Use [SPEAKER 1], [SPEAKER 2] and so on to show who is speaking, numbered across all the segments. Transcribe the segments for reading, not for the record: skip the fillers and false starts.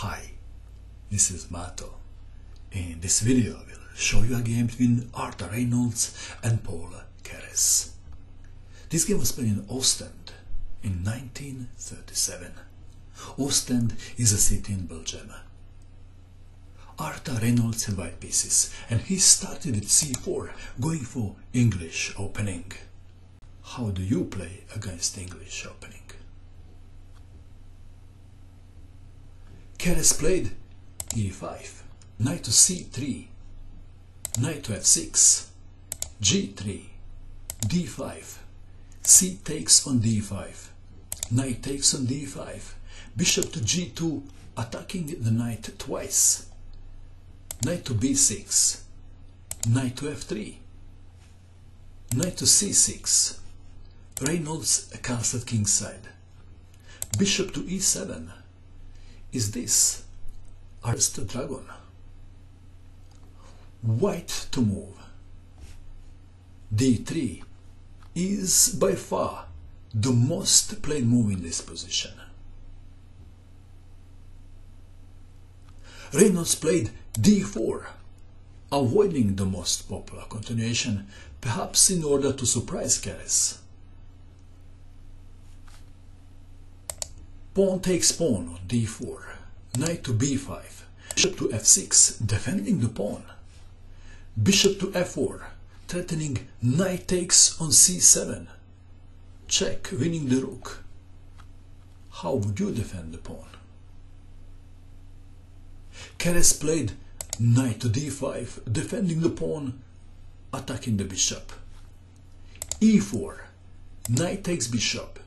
[SPEAKER 1] Hi, this is Mato. In this video I will show you a game between Arthur Reynolds and Paul Keres. This game was played in Ostende in 1937. Ostende is a city in Belgium. Arthur Reynolds had white pieces and he started with c4, going for English opening. How do you play against English opening? Keres played e5, knight to c3, knight to f6, g3, d5, c takes on d5, knight takes on d5, bishop to g2, attacking the knight twice, knight to b6, knight to f3, knight to c6, Reynolds castled kingside, bishop to e7. Is this Arthur's dragon? White to move. d3 is by far the most played move in this position. Reynolds played d4, avoiding the most popular continuation, perhaps in order to surprise Keres. Pawn takes pawn on d4, knight to b5, bishop to f6, defending the pawn, bishop to f4, threatening knight takes on c7, check, winning the rook. How would you defend the pawn? Keres played knight to d5, defending the pawn, attacking the bishop, e4, knight takes bishop,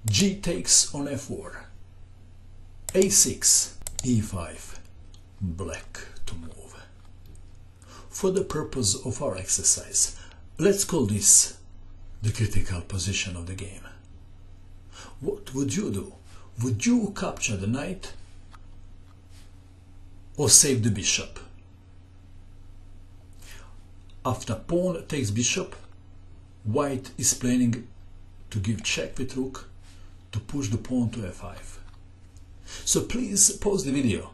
[SPEAKER 1] g takes on f4, a6, e5, black to move. For the purpose of our exercise, let's call this the critical position of the game. What would you do? Would you capture the knight or save the bishop? After pawn takes bishop, white is planning to give check with rook to push the pawn to f5. So please pause the video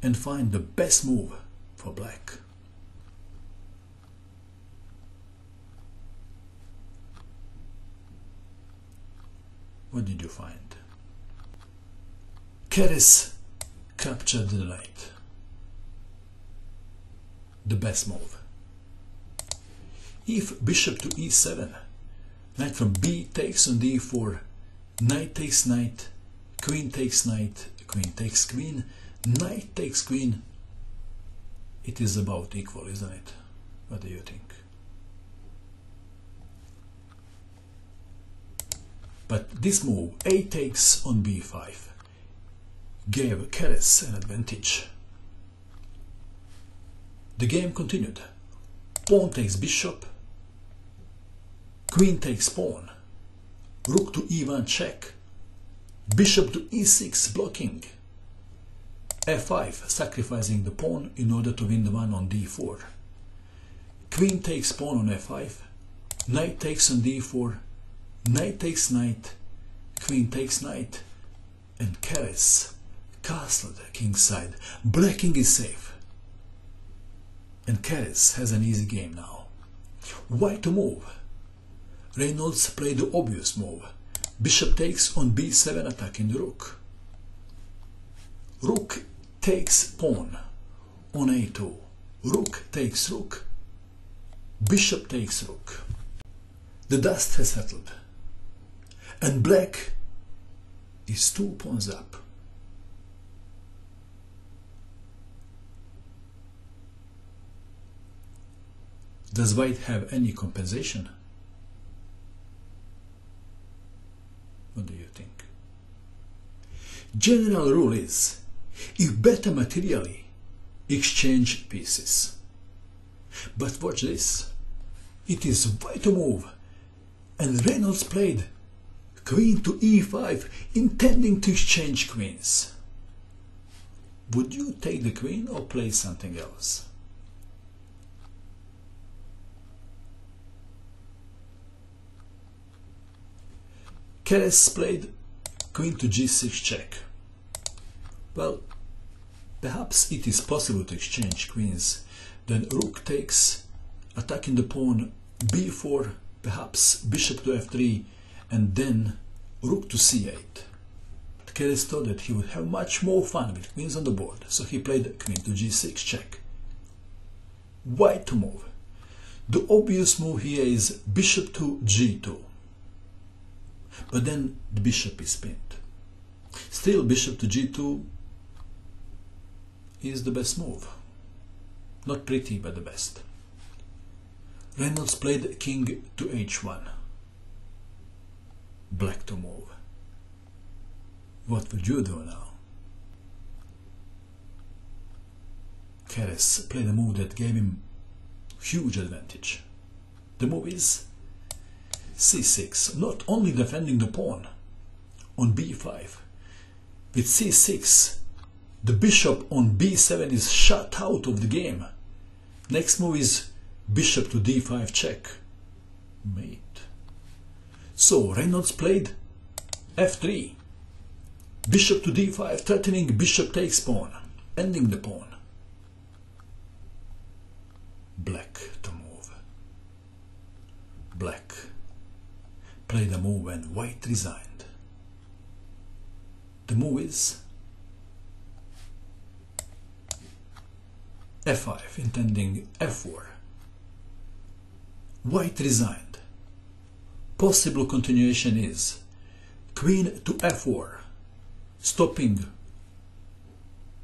[SPEAKER 1] and find the best move for black. What did you find? Keres captured the knight. The best move. If bishop to e7, knight from b takes on d4, knight takes knight, queen takes knight, queen takes queen, knight takes queen. It is about equal, isn't it? What do you think? But this move, a takes on b5, gave Keres an advantage. The game continued. Pawn takes bishop, queen takes pawn, rook to e1 check, bishop to e6 blocking, f5 sacrificing the pawn in order to win the one on d4, queen takes pawn on f5, knight takes on d4, knight takes knight, queen takes knight, and Keres castled kingside. Blacking is safe, and Keres has an easy game now. White to move. Reynolds played the obvious move. Bishop takes on b7, attacking the rook. Rook takes pawn on a2. Rook takes rook. Bishop takes rook. The dust has settled, and black is 2 pawns up. Does white have any compensation? What do you think? General rule is, if better materially, exchange pieces. But watch this. It is white to move, and Reynolds played queen to e5, intending to exchange queens. Would you take the queen or play something else? Keres played queen to g6 check. Well, perhaps it is possible to exchange queens. Then rook takes, attacking the pawn, b4, perhaps bishop to f3, and then rook to c8. Keres thought that he would have much more fun with queens on the board, so he played queen to g6 check. White to move. The obvious move here is bishop to g2. But then the bishop is pinned. Still, bishop to g2 is the best move. Not pretty, but the best. Reynolds played king to h1. Black to move. What would you do now? Keres played a move that gave him huge advantage. The move is c6, not only defending the pawn on b5. With c6, the bishop on b7 is shut out of the game. Next move is bishop to d5 check. Mate. So Reynolds played f3. Bishop to d5, threatening bishop takes pawn, ending the pawn. Black to move. Black played a move when white resigned. The move is f5, intending f4. White resigned. Possible continuation is queen to f4, stopping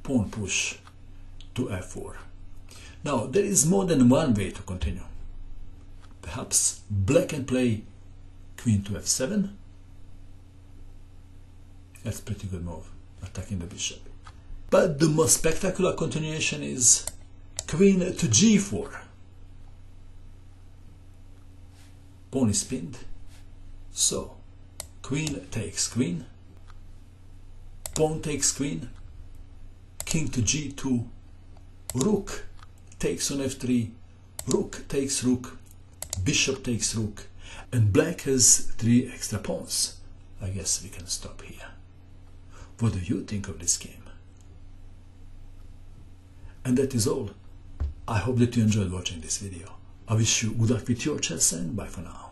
[SPEAKER 1] pawn push to f4. Now, there is more than one way to continue. Perhaps black can play queen to f7. That's a pretty good move, attacking the bishop. But the most spectacular continuation is queen to g4. Pawn is pinned. So, queen takes queen. Pawn takes queen. King to g2. Rook takes on f3, rook takes rook, bishop takes rook, and black has 3 extra pawns. I guess we can stop here. What do you think of this game? And that is all. I hope that you enjoyed watching this video. I wish you good luck with your chess and bye for now.